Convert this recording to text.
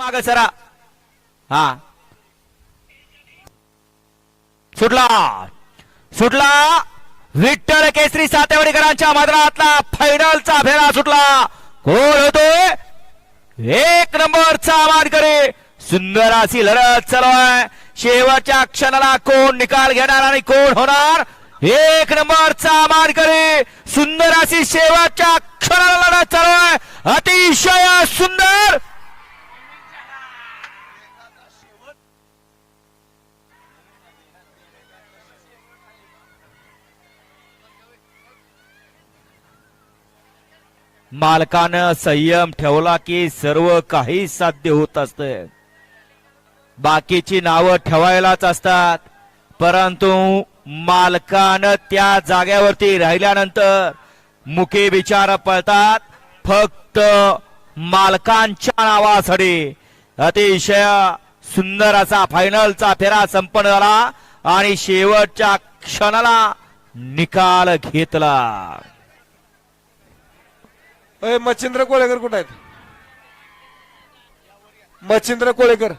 माग सरा हा सुटला सुटला विठ्ठल केसरी सातेवाडीकरांच्या मैदानातला फायनलचा फेरा सुटला. कोण होतोय एक नंबरचा मानकरी. सुंदर अशी लढत चालू आहे. शेवटच्या क्षणाला कोण निकाल घेणार आणि कोण होणार एक नंबरचा मानकरी. सुंदर अशी शेवटच्या क्षणाला लढत चालू आहे. अतिशय सुंदर मालकानं संयम ठेवला की सर्व काही साध्य होत असते. बाकीची नावं ठेवायलाच असतात परंतु मालकानं त्या जागेवरती राहिल्यानंतर मुके विचार पळतात फक्त मालकांच्या नावासाठी. अतिशय सुंदर असा फायनलचा फेरा संपन्न झाला आणि शेवटच्या क्षणाला निकाल घेतला. मच्छिंद्र कोळेकर कुठे आहेत? मच्छिंद्र कोळेकर